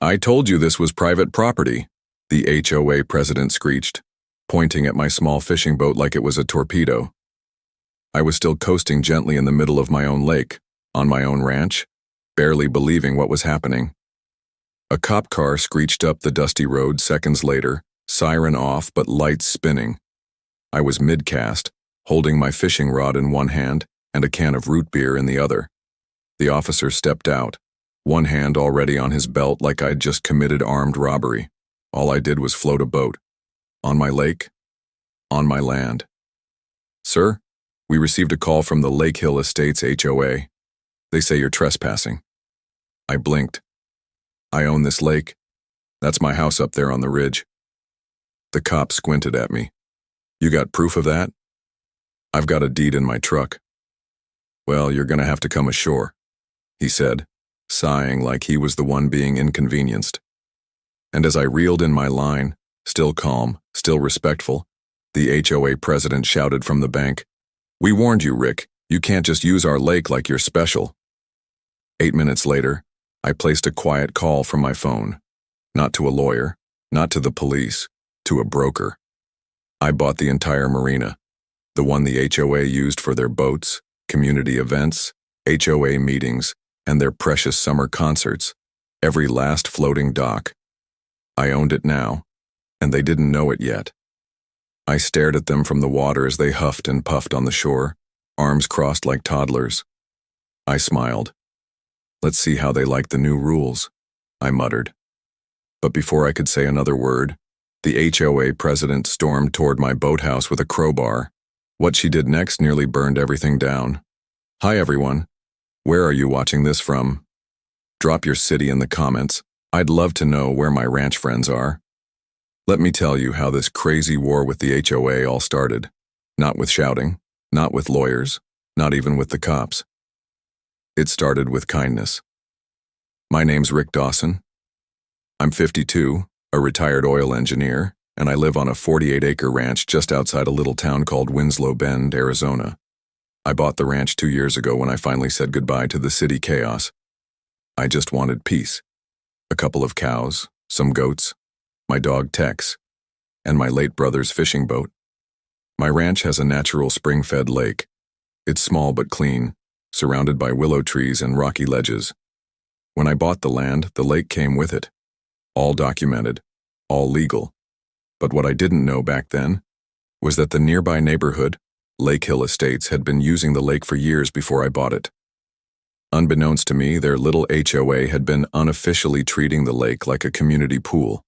I told you this was private property, the HOA president screeched, pointing at my small fishing boat like it was a torpedo. I was still coasting gently in the middle of my own lake, on my own ranch, barely believing what was happening. A cop car screeched up the dusty road seconds later, siren off but lights spinning. I was mid-cast, holding my fishing rod in one hand and a can of root beer in the other. The officer stepped out, one hand already on his belt like I'd just committed armed robbery. All I did was float a boat. On my lake, on my land. Sir, we received a call from the Lake Hill Estates HOA. They say you're trespassing. I blinked. I own this lake. That's my house up there on the ridge. The cop squinted at me. You got proof of that? I've got a deed in my truck. Well, you're gonna have to come ashore, he said, sighing like he was the one being inconvenienced. And as I reeled in my line, still calm, still respectful, the HOA president shouted from the bank, "We warned you, Rick. You can't just use our lake like you're special." 8 minutes later, I placed a quiet call from my phone. Not to a lawyer, not to the police, to a broker. I bought the entire marina, the one the HOA used for their boats, community events, HOA meetings, and their precious summer concerts, every last floating dock. I owned it now, and they didn't know it yet. I stared at them from the water as they huffed and puffed on the shore, arms crossed like toddlers. I smiled. Let's see how they like the new rules, I muttered. But before I could say another word, the HOA president stormed toward my boathouse with a crowbar. What she did next nearly burned everything down. Hi everyone. Where are you watching this from? Drop your city in the comments. I'd love to know where my ranch friends are. Let me tell you how this crazy war with the HOA all started. Not with shouting, not with lawyers, not even with the cops. It started with kindness. My name's Rick Dawson. I'm 52, a retired oil engineer, and I live on a 48-acre ranch just outside a little town called Winslow Bend, Arizona. I bought the ranch 2 years ago when I finally said goodbye to the city chaos. I just wanted peace. A couple of cows, some goats, my dog Tex, and my late brother's fishing boat. My ranch has a natural spring-fed lake. It's small but clean, surrounded by willow trees and rocky ledges. When I bought the land, the lake came with it. All documented, all legal. But what I didn't know back then was that the nearby neighborhood, Lake Hill Estates, had been using the lake for years before I bought it. Unbeknownst to me, their little HOA had been unofficially treating the lake like a community pool.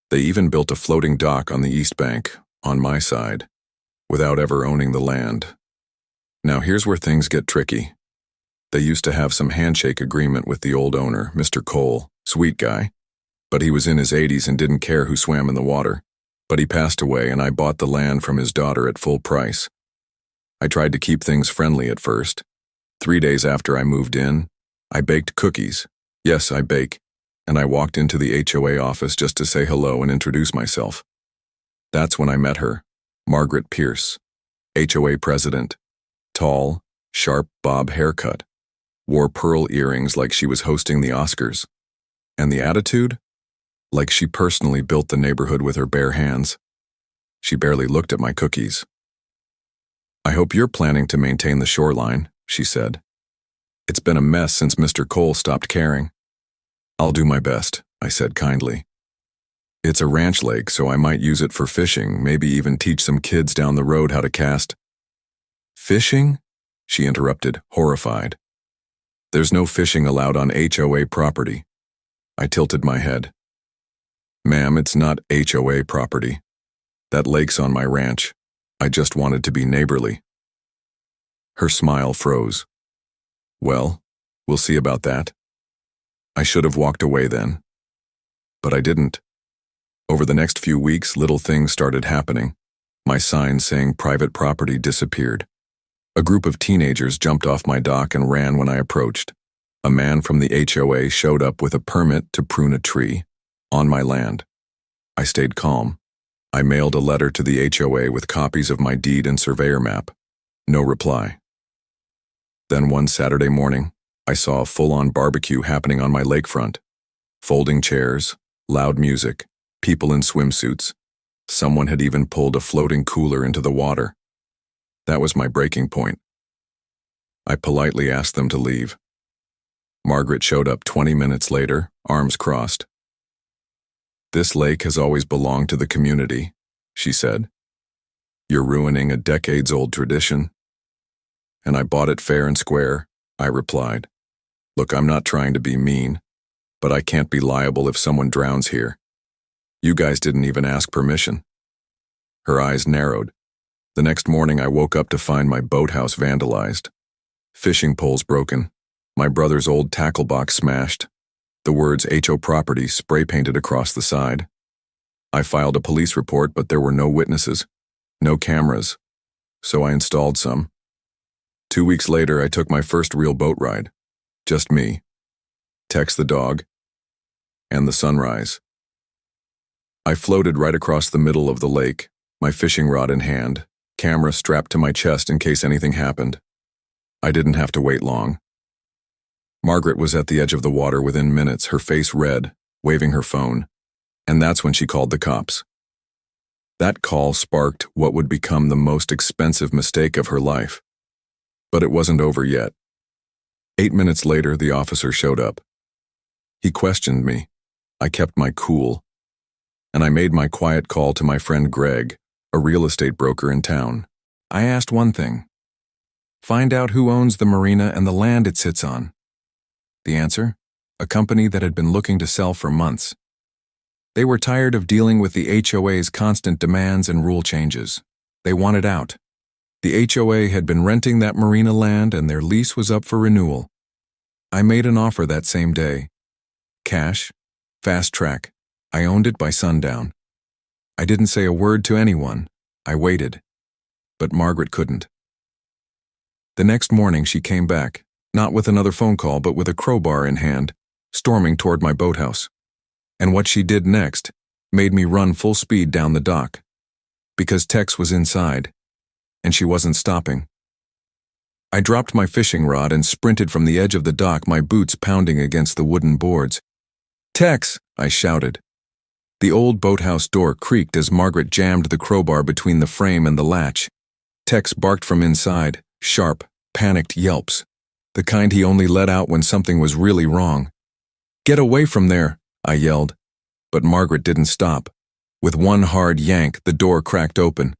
They even built a floating dock on the east bank, on my side, without ever owning the land. Now here's where things get tricky. They used to have some handshake agreement with the old owner, Mr. Cole, sweet guy, but he was in his 80s and didn't care who swam in the water. But he passed away and I bought the land from his daughter at full price. I tried to keep things friendly at first. 3 days after I moved in, I baked cookies. Yes, I bake. And I walked into the HOA office just to say hello and introduce myself. That's when I met her, Margaret Pierce, HOA president. Tall, sharp bob haircut. Wore pearl earrings like she was hosting the Oscars. And the attitude? Like she personally built the neighborhood with her bare hands. She barely looked at my cookies. I hope you're planning to maintain the shoreline, she said. It's been a mess since Mr. Cole stopped caring. I'll do my best, I said kindly. It's a ranch lake, so I might use it for fishing, maybe even teach some kids down the road how to cast. Fishing? She interrupted, horrified. There's no fishing allowed on HOA property. I tilted my head. Ma'am, it's not HOA property. That lake's on my ranch. I just wanted to be neighborly. Her smile froze. Well, we'll see about that. I should have walked away then. But I didn't. Over the next few weeks, little things started happening. My sign saying private property disappeared. A group of teenagers jumped off my dock and ran when I approached. A man from the HOA showed up with a permit to prune a tree. On my land. I stayed calm. I mailed a letter to the HOA with copies of my deed and surveyor map. No reply. Then one Saturday morning, I saw a full-on barbecue happening on my lakefront. Folding chairs, loud music, people in swimsuits. Someone had even pulled a floating cooler into the water. That was my breaking point. I politely asked them to leave. Margaret showed up 20 minutes later, arms crossed. "This lake has always belonged to the community," she said. "You're ruining a decades-old tradition." "And I bought it fair and square," I replied. "Look, I'm not trying to be mean, but I can't be liable if someone drowns here. You guys didn't even ask permission." Her eyes narrowed. The next morning I woke up to find my boathouse vandalized. Fishing poles broken, my brother's old tackle box smashed, the words HO property spray-painted across the side. I filed a police report, but there were no witnesses, no cameras, so I installed some. 2 weeks later, I took my first real boat ride. Just me, Tex the dog, and the sunrise. I floated right across the middle of the lake, my fishing rod in hand, camera strapped to my chest in case anything happened. I didn't have to wait long. Margaret was at the edge of the water within minutes, her face red, waving her phone, and that's when she called the cops. That call sparked what would become the most expensive mistake of her life. But it wasn't over yet. 8 minutes later, the officer showed up. He questioned me. I kept my cool, and I made my quiet call to my friend Greg, a real estate broker in town. I asked one thing: find out who owns the marina and the land it sits on. The answer? A company that had been looking to sell for months. They were tired of dealing with the HOA's constant demands and rule changes. They wanted out. The HOA had been renting that marina land and their lease was up for renewal. I made an offer that same day. Cash, fast track. I owned it by sundown. I didn't say a word to anyone. I waited. But Margaret couldn't. The next morning she came back, not with another phone call but with a crowbar in hand, storming toward my boathouse. And what she did next made me run full speed down the dock. Because Tex was inside, and she wasn't stopping. I dropped my fishing rod and sprinted from the edge of the dock, my boots pounding against the wooden boards. "Tex!" I shouted. The old boathouse door creaked as Margaret jammed the crowbar between the frame and the latch. Tex barked from inside, sharp, panicked yelps, the kind he only let out when something was really wrong. "Get away from there!" I yelled. But Margaret didn't stop. With one hard yank, the door cracked open.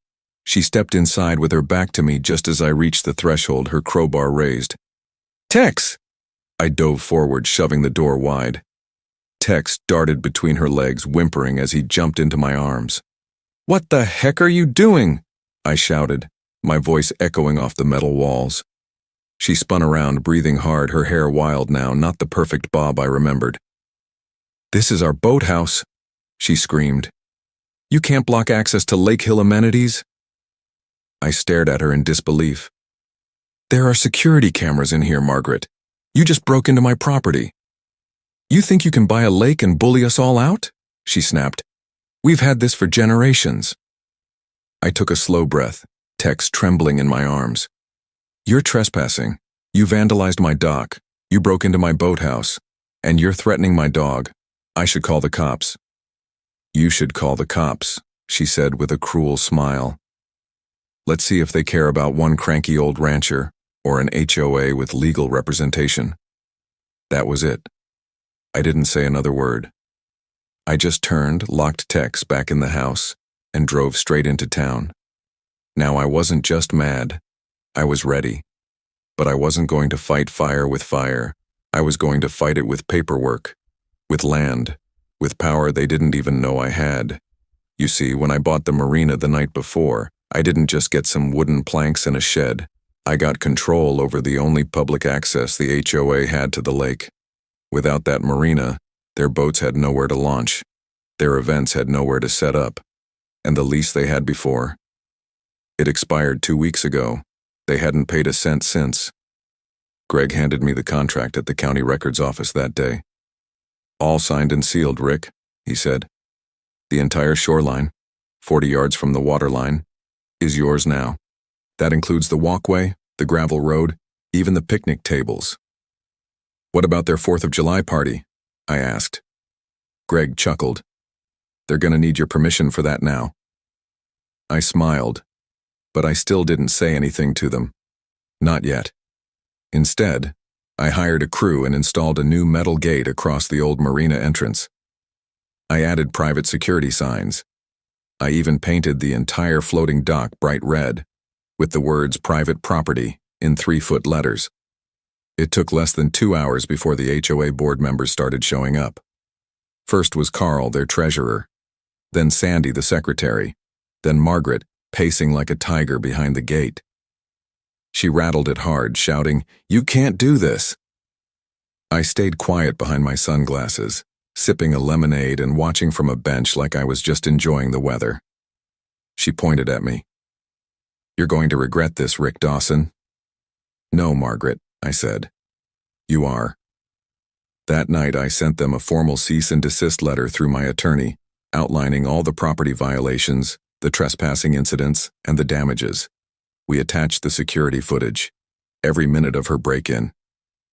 She stepped inside with her back to me just as I reached the threshold, her crowbar raised. "Tex!" I dove forward, shoving the door wide. Tex darted between her legs, whimpering as he jumped into my arms. "What the heck are you doing?" I shouted, my voice echoing off the metal walls. She spun around, breathing hard, her hair wild now, not the perfect bob I remembered. "This is our boathouse," she screamed. "You can't block access to Lake Hill amenities." I stared at her in disbelief. "There are security cameras in here, Margaret. You just broke into my property." "You think you can buy a lake and bully us all out?" she snapped. "We've had this for generations." I took a slow breath, Tex trembling in my arms. "You're trespassing. You vandalized my dock. You broke into my boathouse. And you're threatening my dog. I should call the cops." "You should call the cops," she said with a cruel smile. "Let's see if they care about one cranky old rancher or an HOA with legal representation." That was it. I didn't say another word. I just turned, locked Tex back in the house, and drove straight into town. Now I wasn't just mad. I was ready. But I wasn't going to fight fire with fire. I was going to fight it with paperwork, with land, with power they didn't even know I had. You see, when I bought the marina the night before, I didn't just get some wooden planks in a shed. I got control over the only public access the HOA had to the lake. Without that marina, their boats had nowhere to launch, their events had nowhere to set up, and the lease they had before. It expired 2 weeks ago. They hadn't paid a cent since. Greg handed me the contract at the county records office that day. "All signed and sealed, Rick," he said. "The entire shoreline, 40 yards from the waterline, is yours now. That includes the walkway, the gravel road, even the picnic tables." "What about their 4th of July party?" I asked. Greg chuckled. They're gonna need your permission for that now. I smiled, but I still didn't say anything to them. Not yet. Instead, I hired a crew and installed a new metal gate across the old Marina entrance. I added private security signs. I even painted the entire floating dock bright red, with the words private property in 3-foot letters. It took less than 2 hours before the HOA board members started showing up. First was Carl, their treasurer, then Sandy, the secretary, then Margaret, pacing like a tiger behind the gate. She rattled it hard, shouting, "You can't do this!" I stayed quiet behind my sunglasses, sipping a lemonade and watching from a bench like I was just enjoying the weather. She pointed at me. "You're going to regret this, Rick Dawson." "No, Margaret," I said. "You are." That night I sent them a formal cease and desist letter through my attorney, outlining all the property violations, the trespassing incidents, and the damages. We attached the security footage, every minute of her break-in.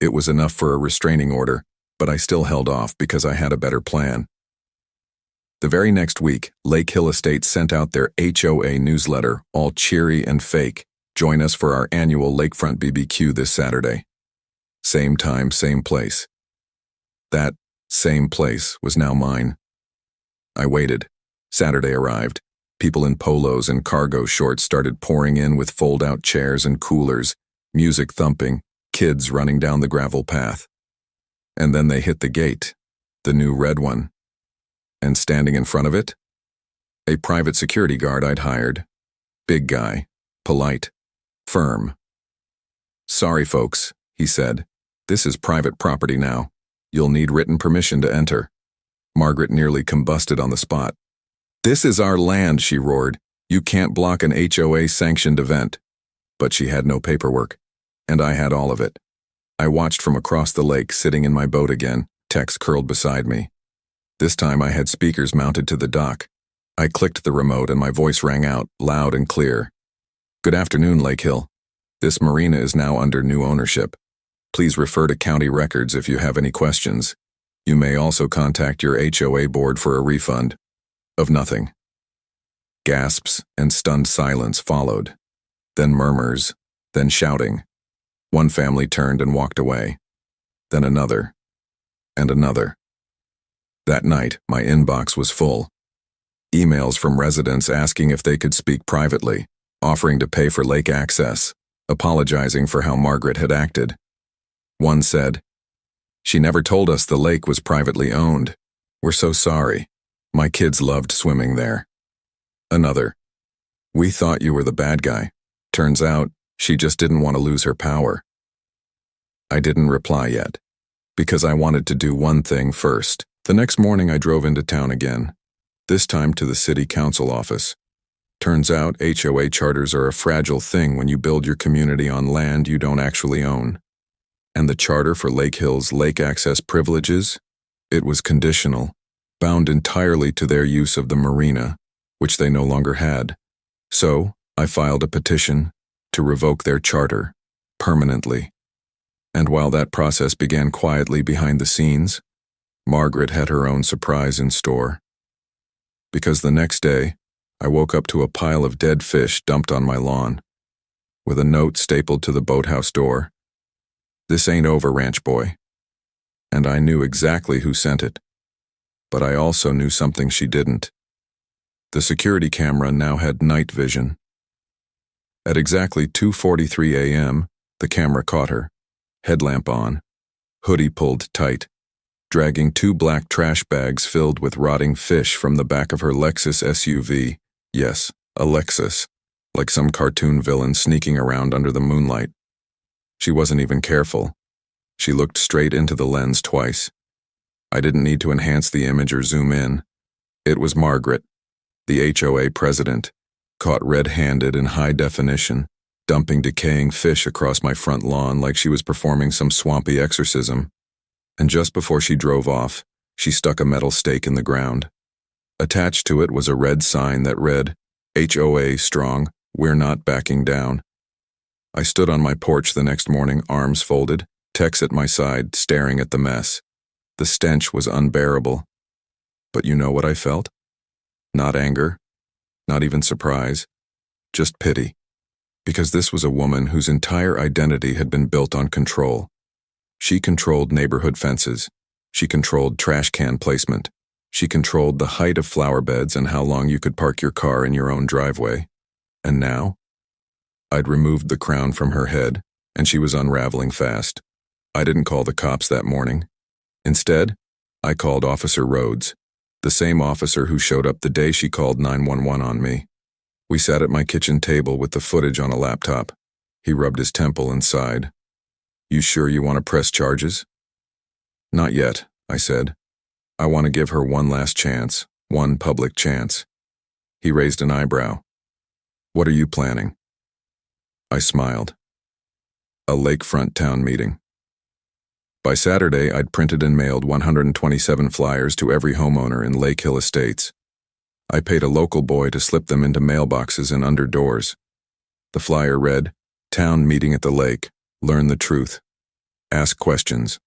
It was enough for a restraining order, but I still held off because I had a better plan. The very next week, Lake Hill Estates sent out their HOA newsletter, all cheery and fake. Join us for our annual lakefront BBQ this Saturday. Same time, same place. That same place was now mine. I waited. Saturday arrived. People in polos and cargo shorts started pouring in with fold-out chairs and coolers, music thumping, kids running down the gravel path. And then they hit the gate, the new red one. And standing in front of it? A private security guard I'd hired. Big guy, polite, firm. "Sorry, folks," he said. "This is private property now. You'll need written permission to enter." Margaret nearly combusted on the spot. "This is our land," she roared. "You can't block an HOA-sanctioned event." But she had no paperwork, and I had all of it. I watched from across the lake, sitting in my boat again, Tex curled beside me. This time I had speakers mounted to the dock. I clicked the remote and my voice rang out, loud and clear. "Good afternoon, Lake Hill. This marina is now under new ownership. Please refer to county records if you have any questions. You may also contact your HOA board for a refund." Of nothing. Gasps and stunned silence followed. Then murmurs, then shouting. One family turned and walked away. Then another. And another. That night, my inbox was full. Emails from residents asking if they could speak privately, offering to pay for lake access, apologizing for how Margaret had acted. One said, "She never told us the lake was privately owned. We're so sorry. My kids loved swimming there." Another, "We thought you were the bad guy. Turns out, she just didn't want to lose her power." I didn't reply yet, because I wanted to do one thing first. The next morning I drove into town again, this time to the city council office. Turns out HOA charters are a fragile thing when you build your community on land you don't actually own. And the charter for Lake Hill's lake access privileges? It was conditional, bound entirely to their use of the marina, which they no longer had. So, I filed a petition to revoke their charter, permanently. And while that process began quietly behind the scenes, Margaret had her own surprise in store. Because the next day, I woke up to a pile of dead fish dumped on my lawn, with a note stapled to the boathouse door. "This ain't over, ranch boy." And I knew exactly who sent it. But I also knew something she didn't. The security camera now had night vision. At exactly 2:43 a.m., the camera caught her, headlamp on, hoodie pulled tight, dragging 2 black trash bags filled with rotting fish from the back of her Lexus SUV. Yes, a Lexus, like some cartoon villain sneaking around under the moonlight. She wasn't even careful. She looked straight into the lens twice. I didn't need to enhance the image or zoom in. It was Margaret, the HOA president, caught red-handed in high definition, dumping decaying fish across my front lawn like she was performing some swampy exorcism. And just before she drove off, she stuck a metal stake in the ground. Attached to it was a red sign that read, "HOA strong, we're not backing down." I stood on my porch the next morning, arms folded, Tex at my side, staring at the mess. The stench was unbearable. But you know what I felt? Not anger, not even surprise, just pity. Because this was a woman whose entire identity had been built on control. She controlled neighborhood fences. She controlled trash can placement. She controlled the height of flower beds and how long you could park your car in your own driveway. And now? I'd removed the crown from her head, and she was unraveling fast. I didn't call the cops that morning. Instead, I called Officer Rhodes, the same officer who showed up the day she called 911 on me. We sat at my kitchen table with the footage on a laptop. He rubbed his temple and sighed. You sure you want to press charges? Not yet, I said. I want to give her one last chance, one public chance. He raised an eyebrow. What are you planning? I smiled. A lakefront town meeting. By Saturday, I'd printed and mailed 127 flyers to every homeowner in Lake Hill Estates. I paid a local boy to slip them into mailboxes and under doors. The flyer read, Town Meeting at the Lake, Learn the Truth. Ask Questions.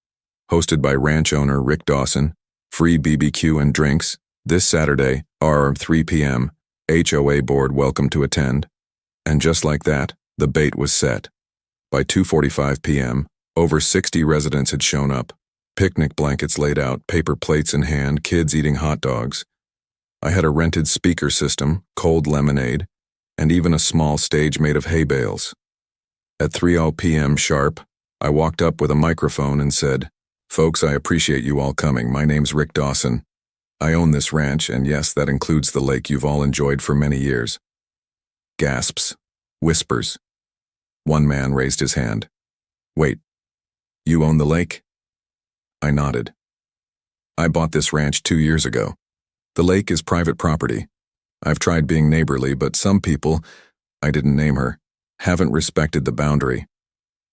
Hosted by ranch owner Rick Dawson, free BBQ and drinks, this Saturday, 3 p.m., HOA board welcome to attend. And just like that, the bait was set. By 2:45 p.m., over 60 residents had shown up. Picnic blankets laid out, paper plates in hand, kids eating hot dogs. I had a rented speaker system, cold lemonade, and even a small stage made of hay bales. At 3:00 p.m. sharp, I walked up with a microphone and said, Folks, I appreciate you all coming. My name's Rick Dawson. I own this ranch, and yes, that includes the lake you've all enjoyed for many years. Gasps. Whispers. One man raised his hand. Wait, you own the lake? I nodded. I bought this ranch 2 years ago. The lake is private property. I've tried being neighborly, but some people, I didn't name her, haven't respected the boundary.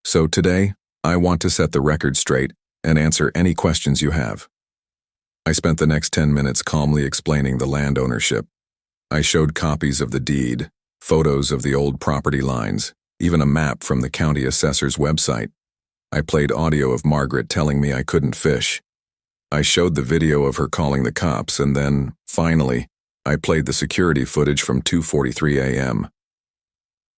So today, I want to set the record straight and answer any questions you have. I spent the next 10 minutes calmly explaining the land ownership. I showed copies of the deed, photos of the old property lines, even a map from the county assessor's website. I played audio of Margaret telling me I couldn't fish. I showed the video of her calling the cops, and then, finally, I played the security footage from 2:43 a.m.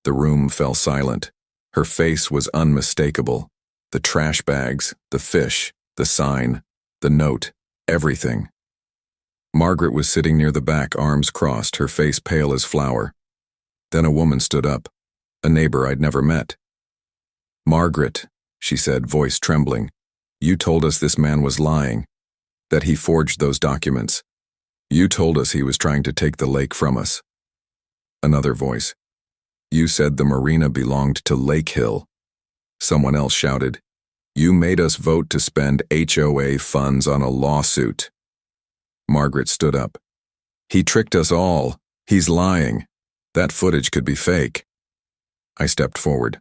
The room fell silent. Her face was unmistakable. The trash bags, the fish, the sign, the note, everything. Margaret was sitting near the back, arms crossed, her face pale as flour. Then a woman stood up, a neighbor I'd never met. Margaret, she said, voice trembling, you told us this man was lying, that he forged those documents. You told us he was trying to take the lake from us. Another voice. You said the Marina belonged to Lake Hill. Someone else shouted, you made us vote to spend HOA funds on a lawsuit. Margaret stood up. He tricked us all. He's lying. That footage could be fake. I stepped forward.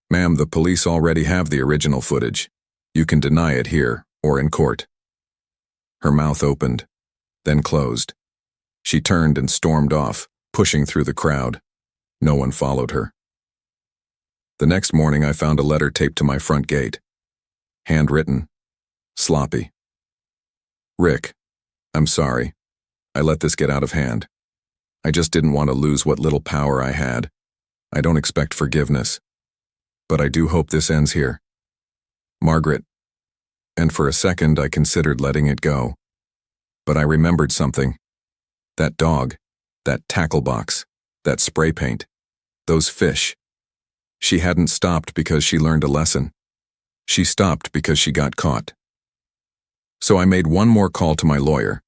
Ma'am, the police already have the original footage. You can deny it here or in court. Her mouth opened, then closed. She turned and stormed off, pushing through the crowd. No one followed her. The next morning, I found a letter taped to my front gate. Handwritten. Sloppy. Rick, I'm sorry. I let this get out of hand. I just didn't want to lose what little power I had. I don't expect forgiveness. But I do hope this ends here. Margaret. And for a second, I considered letting it go. But I remembered something. That dog, that tackle box, that spray paint, those fish. She hadn't stopped because she learned a lesson. She stopped because she got caught. So I made one more call to my lawyer.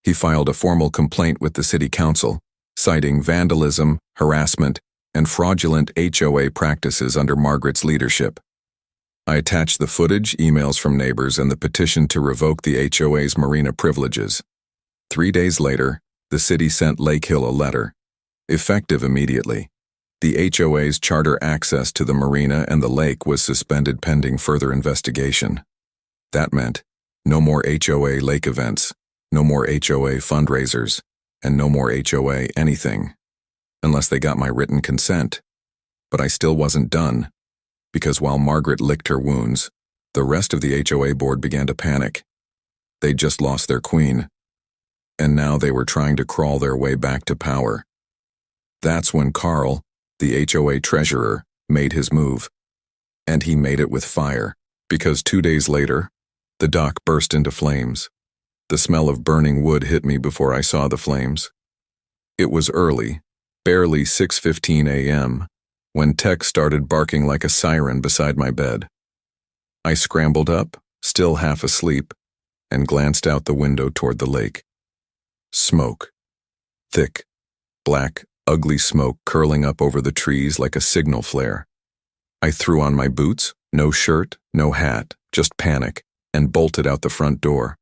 He filed a formal complaint with the city council, citing vandalism, harassment, and fraudulent HOA practices under Margaret's leadership. I attached the footage, emails from neighbors, and the petition to revoke the HOA's marina privileges. 3 days later, the city sent Lake Hill a letter, effective immediately. The HOA's charter access to the marina and the lake was suspended pending further investigation. That meant no more HOA lake events, no more HOA fundraisers, and no more HOA anything, unless they got my written consent. But I still wasn't done, because while Margaret licked her wounds, the rest of the HOA board began to panic. They'd just lost their queen, and now they were trying to crawl their way back to power. That's when Carl, the HOA treasurer, made his move. And he made it with fire, because 2 days later, the dock burst into flames. The smell of burning wood hit me before I saw the flames. It was early, barely 6:15 a.m., when Tech started barking like a siren beside my bed. I scrambled up, still half asleep, and glanced out the window toward the lake. Smoke. Thick, black, ugly smoke curling up over the trees like a signal flare. I threw on my boots, no shirt, no hat, just panic, and bolted out the front door.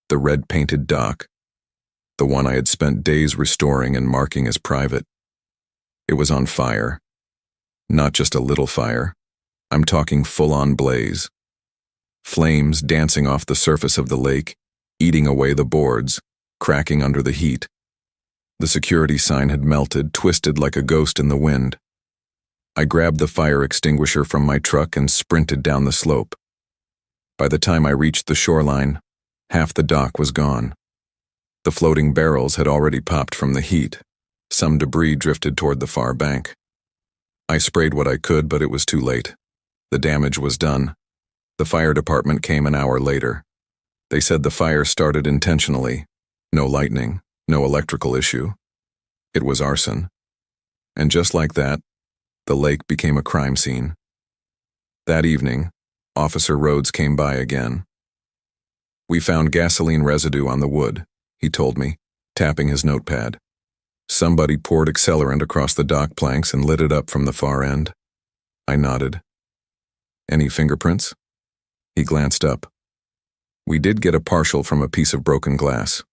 The red-painted dock, the one I had spent days restoring and marking as private. It was on fire. Not just a little fire. I'm talking full-on blaze. Flames dancing off the surface of the lake, eating away the boards, cracking under the heat. The security sign had melted, twisted like a ghost in the wind. I grabbed the fire extinguisher from my truck and sprinted down the slope. By the time I reached the shoreline, half the dock was gone. The floating barrels had already popped from the heat. Some debris drifted toward the far bank. I sprayed what I could, but it was too late. The damage was done. The fire department came an hour later. They said the fire started intentionally. No lightning, no electrical issue. It was arson. And just like that, the lake became a crime scene. That evening, Officer Rhodes came by again. "We found gasoline residue on the wood," he told me, tapping his notepad. "Somebody poured accelerant across the dock planks and lit it up from the far end." I nodded. "Any fingerprints?" He glanced up. "We did get a partial from a piece of broken glass.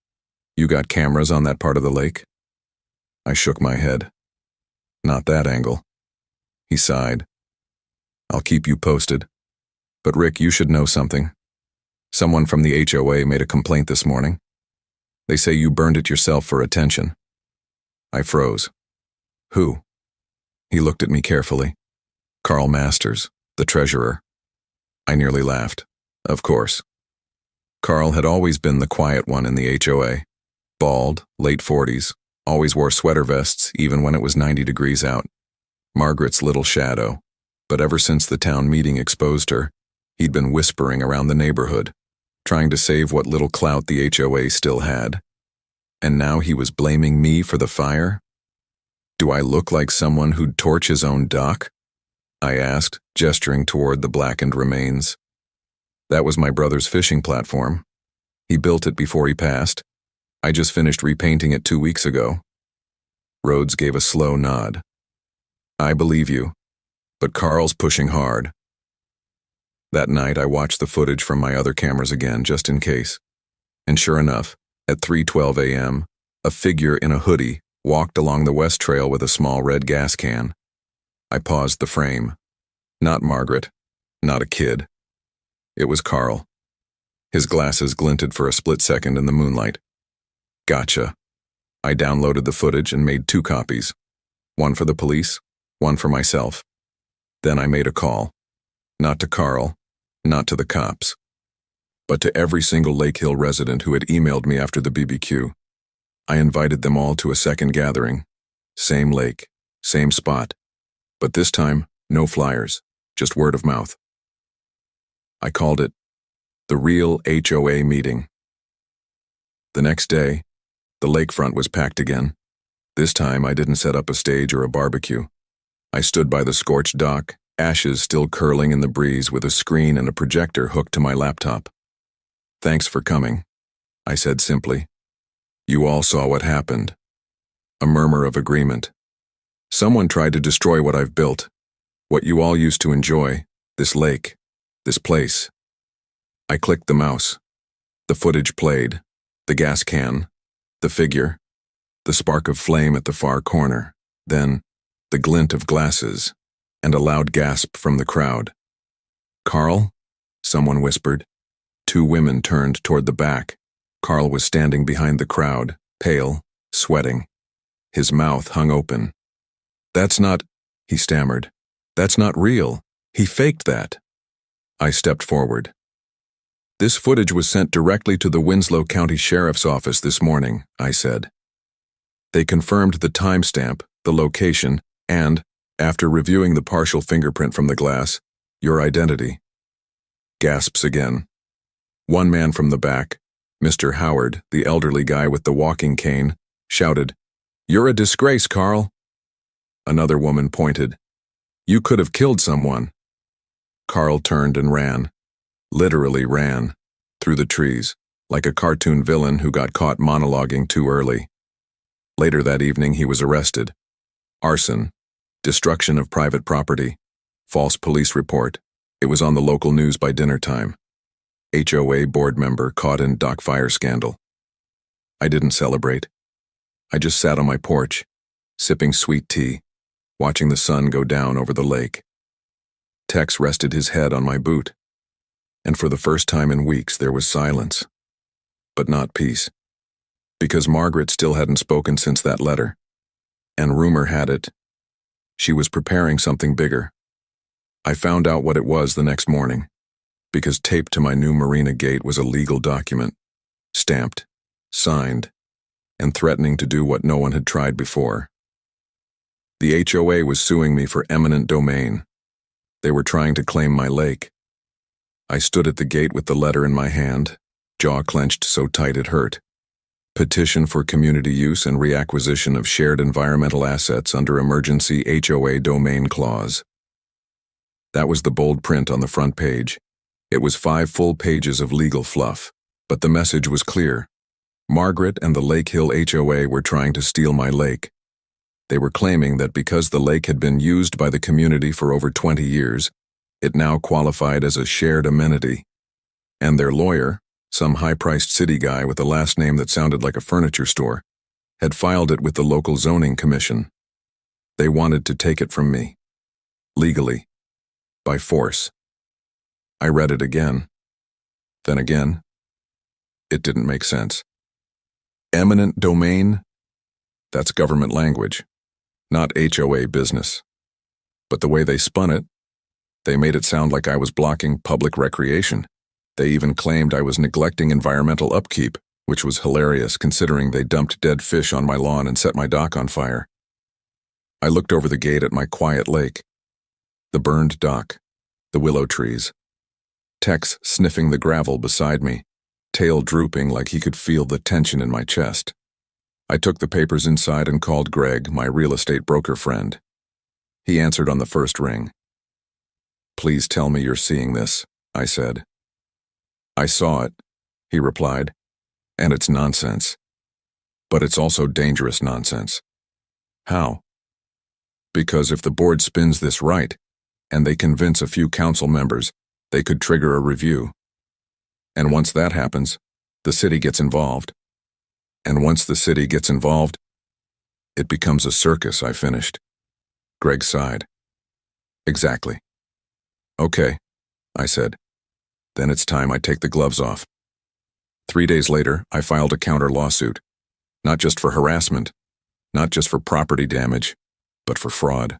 You got cameras on that part of the lake?" I shook my head. "Not that angle." He sighed. "I'll keep you posted. But Rick, you should know something. Someone from the HOA made a complaint this morning. They say you burned it yourself for attention." I froze. "Who?" He looked at me carefully. "Carl Masters, the treasurer." I nearly laughed. Of course. Carl had always been the quiet one in the HOA. Bald, late 40s, always wore sweater vests even when it was 90 degrees out. Margaret's little shadow. But ever since the town meeting exposed her, he'd been whispering around the neighborhood, trying to save what little clout the HOA still had. And now he was blaming me for the fire? "Do I look like someone who'd torch his own dock?" I asked, gesturing toward the blackened remains. "That was my brother's fishing platform. He built it before he passed. I just finished repainting it 2 weeks ago." Rhodes gave a slow nod. "I believe you, but Carl's pushing hard." That night I watched the footage from my other cameras again, just in case. And sure enough, at 3:12 a.m., a figure in a hoodie walked along the west trail with a small red gas can. I paused the frame. Not Margaret, not a kid. It was Carl. His glasses glinted for a split second in the moonlight. Gotcha. I downloaded the footage and made 2 copies. One for the police, one for myself. Then I made a call. Not to Carl, not to the cops, but to every single Lake Hill resident who had emailed me after the BBQ. I invited them all to a second gathering. Same lake, same spot. But this time, no flyers, just word of mouth. I called it the real HOA meeting. The next day, the lakefront was packed again. This time I didn't set up a stage or a barbecue. I stood by the scorched dock, ashes still curling in the breeze, with a screen and a projector hooked to my laptop. "Thanks for coming," I said simply. "You all saw what happened." A murmur of agreement. "Someone tried to destroy what I've built, what you all used to enjoy, this lake, this place." I clicked the mouse. The footage played, the gas can, the figure, the spark of flame at the far corner, then the glint of glasses, and a loud gasp from the crowd. "Carl?" someone whispered. 2 women turned toward the back. Carl was standing behind the crowd, pale, sweating. His mouth hung open. "That's not," he stammered. "That's not real. He faked that." I stepped forward. This footage was sent directly to the Winslow County Sheriff's Office this morning, I said. They confirmed the timestamp, the location, and, after reviewing the partial fingerprint from the glass, your identity. Gasps again. One man from the back, Mr. Howard, the elderly guy with the walking cane, shouted, "You're a disgrace, Carl." Another woman pointed, "You could have killed someone." Carl turned and ran, literally ran, through the trees, like a cartoon villain who got caught monologuing too early. Later that evening he was arrested. Arson, destruction of private property, false police report. It was on the local news by dinner time. HOA board member caught in dock fire scandal. I didn't celebrate. I just sat on my porch, sipping sweet tea, watching the sun go down over the lake. Tex rested his head on my boot, and for the first time in weeks there was silence. But not peace. Because Margaret still hadn't spoken since that letter. And rumor had it, she was preparing something bigger. I found out what it was the next morning, because taped to my new Marina gate was a legal document, stamped, signed, and threatening to do what no one had tried before. The HOA was suing me for eminent domain. They were trying to claim my lake. I stood at the gate with the letter in my hand, jaw clenched so tight it hurt. Petition for community use and reacquisition of shared environmental assets under emergency HOA domain clause. That was the bold print on the front page. It was 5 full pages of legal fluff, but the message was clear. Margaret and the Lake Hill HOA were trying to steal my lake. They were claiming that because the lake had been used by the community for over 20 years, it now qualified as a shared amenity. And their lawyer, some high-priced city guy with a last name that sounded like a furniture store, had filed it with the local zoning commission. They wanted to take it from me. Legally. By force. I read it again. Then again. It didn't make sense. Eminent domain? That's government language, not HOA business. But the way they spun it, they made it sound like I was blocking public recreation. They even claimed I was neglecting environmental upkeep, which was hilarious considering they dumped dead fish on my lawn and set my dock on fire. I looked over the gate at my quiet lake. The burned dock, the willow trees. Tex sniffing the gravel beside me, tail drooping like he could feel the tension in my chest. I took the papers inside and called Greg, my real estate broker friend. He answered on the first ring. "Please tell me you're seeing this," I said. "I saw it," he replied, "and it's nonsense. But it's also dangerous nonsense." "How?" "Because if the board spins this right, and they convince a few council members, they could trigger a review. And once that happens, the city gets involved. And once the city gets involved, it becomes a circus," I finished. Greg sighed. "Exactly." "Okay," I said. "Then it's time I take the gloves off." 3 days later, I filed a counter lawsuit. Not just for harassment, not just for property damage, but for fraud.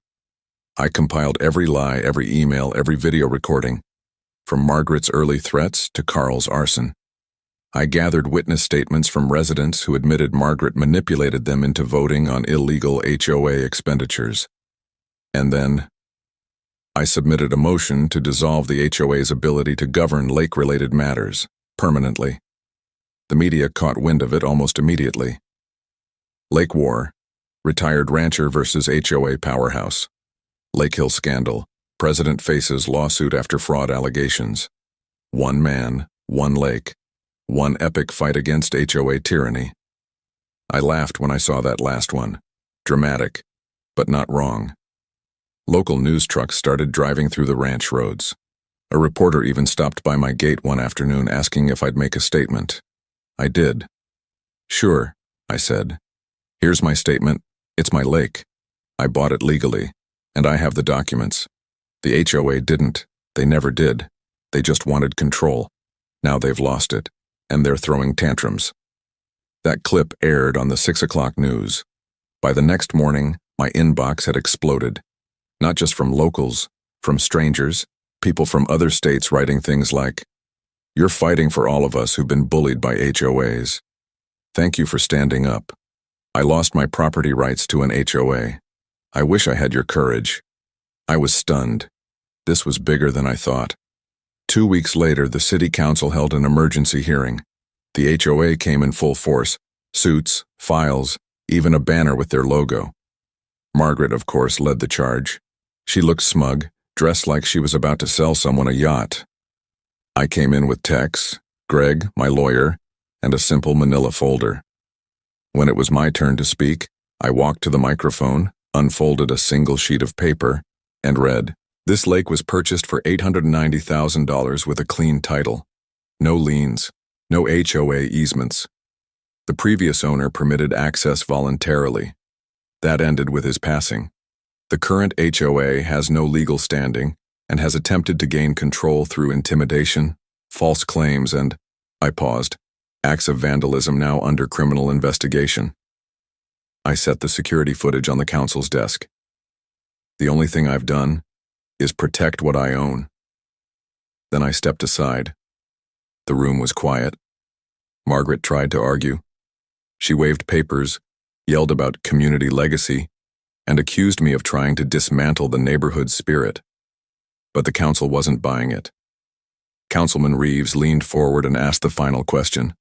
I compiled every lie, every email, every video recording, from Margaret's early threats to Carl's arson. I gathered witness statements from residents who admitted Margaret manipulated them into voting on illegal HOA expenditures. And then, I submitted a motion to dissolve the HOA's ability to govern lake-related matters, permanently. The media caught wind of it almost immediately. Lake War, retired rancher versus HOA powerhouse. Lake Hill scandal, president faces lawsuit after fraud allegations. One man, one lake, one epic fight against HOA tyranny. I laughed when I saw that last one. Dramatic, but not wrong. Local news trucks started driving through the ranch roads. A reporter even stopped by my gate one afternoon asking if I'd make a statement. I did. "Sure," I said. "Here's my statement. It's my lake. I bought it legally, and I have the documents. The HOA didn't. They never did. They just wanted control. Now they've lost it, and they're throwing tantrums." That clip aired on the 6 o'clock news. By the next morning, my inbox had exploded. Not just from locals, from strangers, people from other states writing things like, You're fighting for all of us who've been bullied by HOAs. Thank you for standing up. I lost my property rights to an HOA. I wish I had your courage. I was stunned. This was bigger than I thought. 2 weeks later, the city council held an emergency hearing. The HOA came in full force, suits, files, even a banner with their logo. Margaret, of course, led the charge. She looked smug, dressed like she was about to sell someone a yacht. I came in with Tex, Greg, my lawyer, and a simple manila folder. When it was my turn to speak, I walked to the microphone, unfolded a single sheet of paper, and read, "This lake was purchased for $890,000 with a clean title. No liens, no HOA easements. The previous owner permitted access voluntarily. That ended with his passing. The current HOA has no legal standing and has attempted to gain control through intimidation, false claims, and," I paused, "acts of vandalism now under criminal investigation." I set the security footage on the council's desk. The only thing I've done is protect what I own. Then I stepped aside. The room was quiet. Margaret tried to argue. She waved papers, yelled about community legacy, and accused me of trying to dismantle the neighborhood spirit. But the council wasn't buying it. Councilman Reeves leaned forward and asked the final question.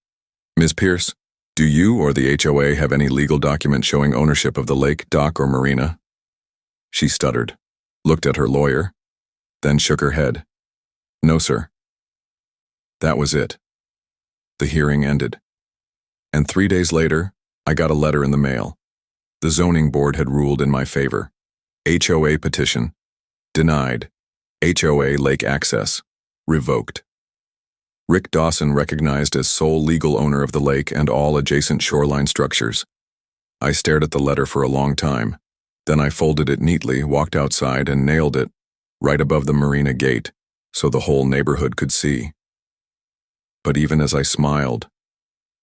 "Ms. Pierce, do you or the HOA have any legal document showing ownership of the lake, dock, or marina?" She stuttered, looked at her lawyer, then shook her head. "No, sir." That was it. The hearing ended. And 3 days later, I got a letter in the mail. The zoning board had ruled in my favor. HOA petition. Denied. HOA lake access. Revoked. Rick Dawson recognized as sole legal owner of the lake and all adjacent shoreline structures. I stared at the letter for a long time. Then I folded it neatly, walked outside, and nailed it right above the marina gate so the whole neighborhood could see. But even as I smiled,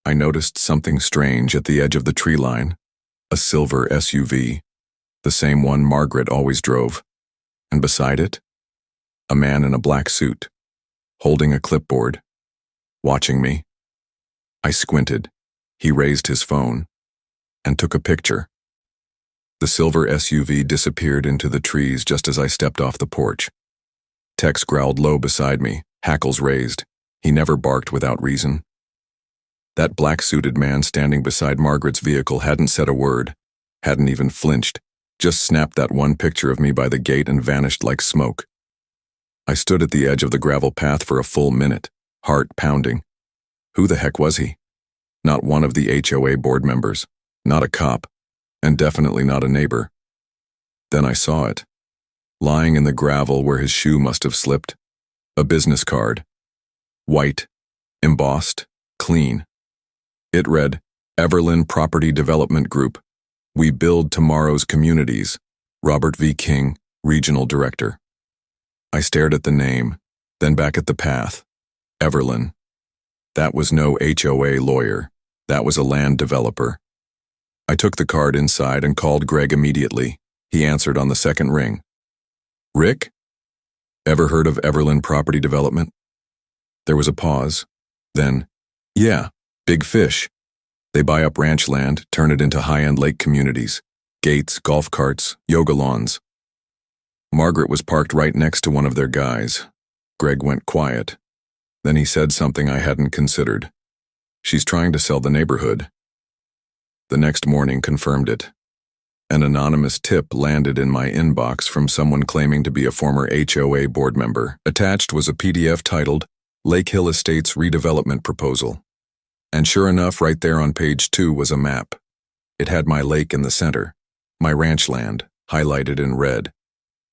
I noticed something strange at the edge of the tree line. A silver SUV, the same one Margaret always drove. And beside it, a man in a black suit, holding a clipboard, watching me. I squinted. He raised his phone and took a picture. The silver SUV disappeared into the trees just as I stepped off the porch. Tex growled low beside me, hackles raised. He never barked without reason. That black-suited man standing beside Margaret's vehicle hadn't said a word, hadn't even flinched, just snapped that one picture of me by the gate and vanished like smoke. I stood at the edge of the gravel path for a full minute, heart pounding. Who the heck was he? Not one of the HOA board members, not a cop, and definitely not a neighbor. Then I saw it, lying in the gravel where his shoe must have slipped. A business card. White, embossed, clean. It read, "Everlyn Property Development Group. We build tomorrow's communities. Robert V. King, Regional Director." I stared at the name, then back at the path. Everlyn. That was no HOA lawyer. That was a land developer. I took the card inside and called Greg immediately. He answered on the second ring. "Rick? Ever heard of Everlyn Property Development?" There was a pause. Then, "Yeah, big fish. They buy up ranch land, turn it into high-end lake communities. Gates, golf carts, yoga lawns." Margaret was parked right next to one of their guys. Greg went quiet. Then he said something I hadn't considered. "She's trying to sell the neighborhood." The next morning confirmed it. An anonymous tip landed in my inbox from someone claiming to be a former HOA board member. Attached was a PDF titled, "Lake Hill Estates Redevelopment Proposal." And sure enough, right there on page 2 was a map. It had my lake in the center, my ranch land, highlighted in red.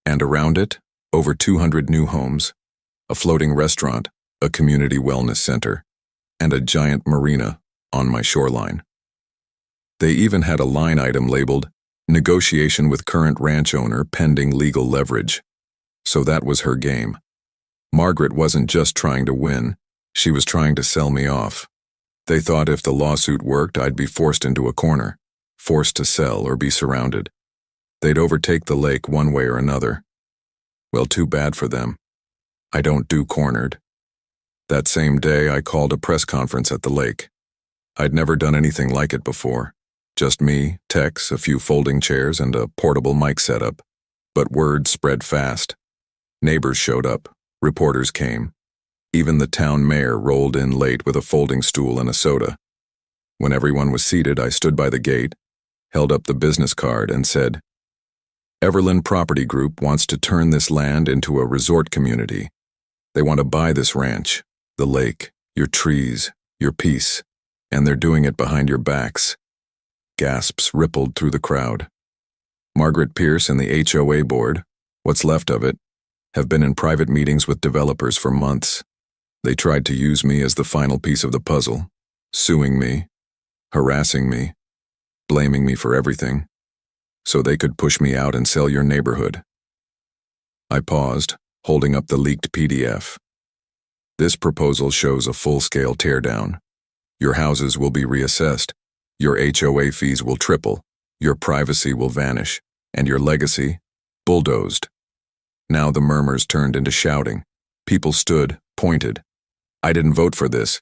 And around it, over 200 new homes, a floating restaurant, a community wellness center, and a giant marina on my shoreline. They even had a line item labeled, "Negotiation with current ranch owner pending legal leverage." So that was her game. Margaret wasn't just trying to win, she was trying to sell me off. They thought if the lawsuit worked, I'd be forced into a corner, forced to sell or be surrounded. They'd overtake the lake one way or another. Well, too bad for them. I don't do cornered. That same day, I called a press conference at the lake. I'd never done anything like it before. Just me, Tex, a few folding chairs, and a portable mic setup. But word spread fast. Neighbors showed up. Reporters came. Even the town mayor rolled in late with a folding stool and a soda. When everyone was seated, I stood by the gate, held up the business card, and said, "Everland Property Group wants to turn this land into a resort community. They want to buy this ranch, the lake, your trees, your peace, and they're doing it behind your backs." Gasps rippled through the crowd. Margaret Pierce and the HOA board, what's left of it, have been in private meetings with developers for months. They tried to use me as the final piece of the puzzle, suing me, harassing me, blaming me for everything, so they could push me out and sell your neighborhood. I paused, holding up the leaked PDF. This proposal shows a full-scale teardown. Your houses will be reassessed, your HOA fees will triple, your privacy will vanish, and your legacy, bulldozed. Now the murmurs turned into shouting. People stood, pointed. I didn't vote for this.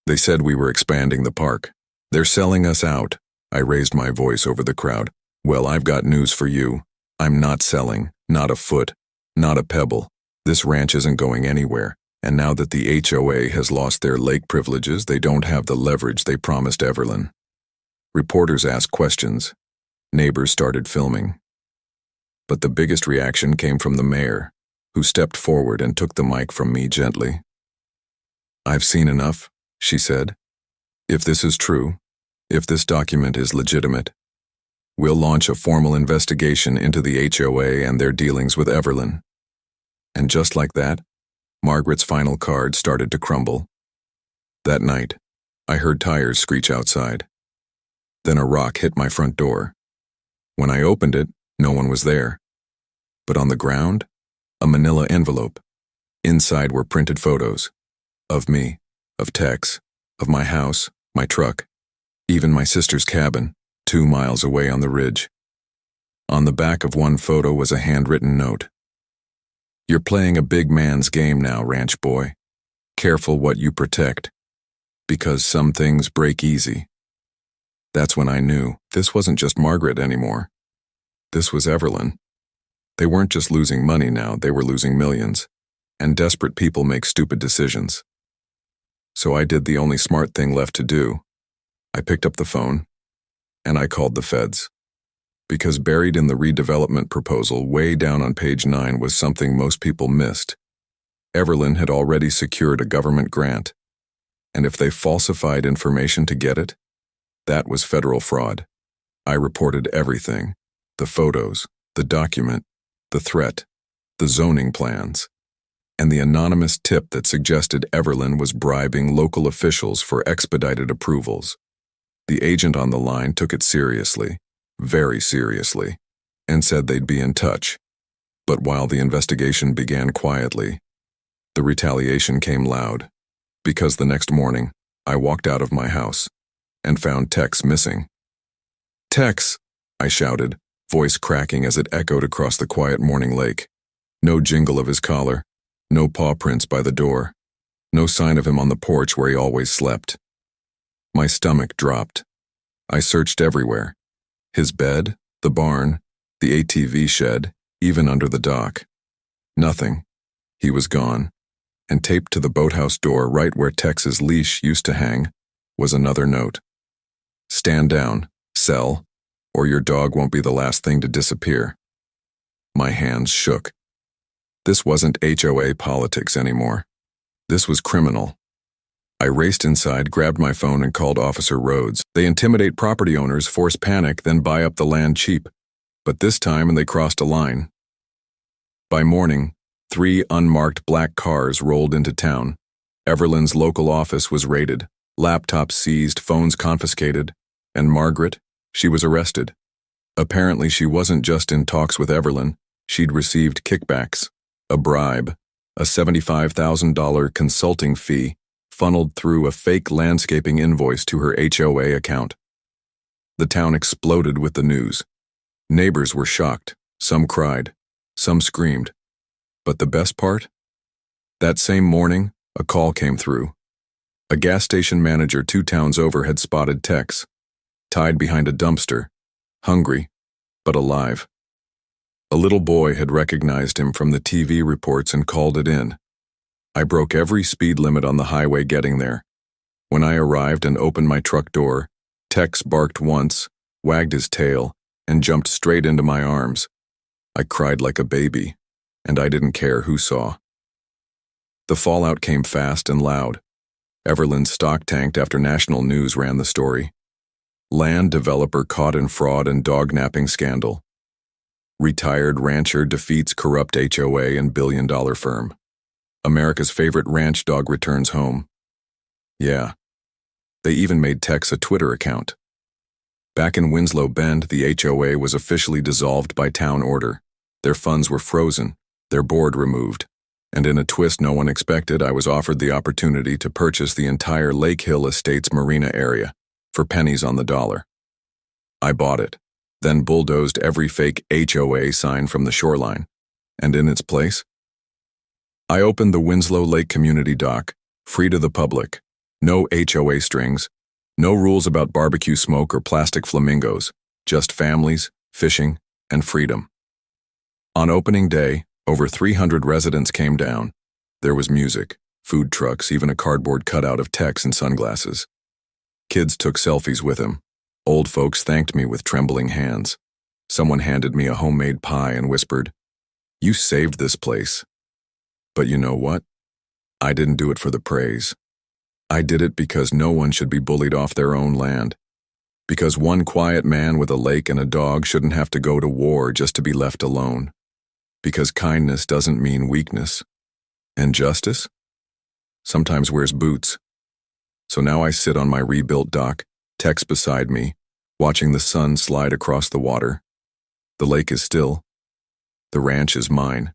They said we were expanding the park. They're selling us out. I raised my voice over the crowd. Well, I've got news for you. I'm not selling, not a foot, not a pebble. This ranch isn't going anywhere, and now that the HOA has lost their lake privileges, they don't have the leverage they promised Everland. Reporters asked questions. Neighbors started filming. But the biggest reaction came from the mayor, who stepped forward and took the mic from me gently. "I've seen enough," she said. "If this is true, if this document is legitimate, we'll launch a formal investigation into the HOA and their dealings with Everland." And just like that, Margaret's final card started to crumble. That night, I heard tires screech outside. Then a rock hit my front door. When I opened it, no one was there. But on the ground, a manila envelope. Inside were printed photos. Of me, of Tex, of my house, my truck, even my sister's cabin, 2 miles away on the ridge. On the back of one photo was a handwritten note. "You're playing a big man's game now, ranch boy. Careful what you protect, because some things break easy." That's when I knew this wasn't just Margaret anymore. This was Everland. They weren't just losing money now, they were losing millions. And desperate people make stupid decisions. So I did the only smart thing left to do. I picked up the phone, and I called the feds. Because buried in the redevelopment proposal way down on page 9 was something most people missed. Everland had already secured a government grant, and if they falsified information to get it, that was federal fraud. I reported everything. The photos, the document, the threat, the zoning plans, and the anonymous tip that suggested Everland was bribing local officials for expedited approvals. The agent on the line took it seriously, very seriously, and said they'd be in touch. But while the investigation began quietly, the retaliation came loud, because the next morning, I walked out of my house and found Tex missing. "Tex!" I shouted, voice cracking as it echoed across the quiet morning lake. No jingle of his collar, no paw prints by the door, no sign of him on the porch where he always slept. My stomach dropped. I searched everywhere. His bed, the barn, the ATV shed, even under the dock. Nothing. He was gone. And taped to the boathouse door right where Tex's leash used to hang was another note. "Stand down, sell, or your dog won't be the last thing to disappear." My hands shook. This wasn't HOA politics anymore. This was criminal. I raced inside, grabbed my phone, and called Officer Rhodes. They intimidate property owners, force panic, then buy up the land cheap. But this time, they crossed a line. By morning, 3 unmarked black cars rolled into town. Everland's local office was raided, laptops seized, phones confiscated, and Margaret, she was arrested. Apparently, she wasn't just in talks with Everland, she'd received kickbacks, a bribe, a $75,000 consulting fee funneled through a fake landscaping invoice to her HOA account. The town exploded with the news. Neighbors were shocked, some cried, some screamed. But the best part? That same morning, A call came through. A gas station manager 2 towns over had spotted Tex, tied behind a dumpster, hungry, but alive. A little boy had recognized him from the TV reports and called it in. I broke every speed limit on the highway getting there. When I arrived and opened my truck door, Tex barked once, wagged his tail, and jumped straight into my arms. I cried like a baby, and I didn't care who saw. The fallout came fast and loud. Everland's stock tanked after national news ran the story. Land developer caught in fraud and dog-napping scandal. Retired rancher defeats corrupt HOA and billion-dollar firm. America's favorite ranch dog returns home. Yeah, they even made Tex a Twitter account. Back in Winslow Bend, the HOA was officially dissolved by town order. Their funds were frozen, their board removed. And in a twist no one expected, I was offered the opportunity to purchase the entire Lake Hill Estates Marina area for pennies on the dollar. I bought it, then bulldozed every fake HOA sign from the shoreline. And in its place, I opened the Winslow Lake Community Dock, free to the public. No HOA strings, no rules about barbecue smoke or plastic flamingos, just families, fishing, and freedom. On opening day, over 300 residents came down. There was music, food trucks, even a cardboard cutout of Tex in sunglasses. Kids took selfies with him. Old folks thanked me with trembling hands. Someone handed me a homemade pie and whispered, "You saved this place." But you know what? I didn't do it for the praise. I did it because no one should be bullied off their own land. Because one quiet man with a lake and a dog shouldn't have to go to war just to be left alone. Because kindness doesn't mean weakness. And justice sometimes wears boots. So now I sit on my rebuilt dock, Tex beside me, watching the sun slide across the water. The lake is still. The ranch is mine.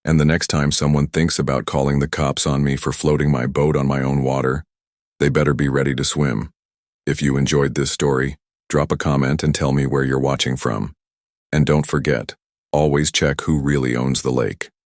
And the next time someone thinks about calling the cops on me for floating my boat on my own water, they better be ready to swim. If you enjoyed this story, drop a comment and tell me where you're watching from. And don't forget, always check who really owns the lake.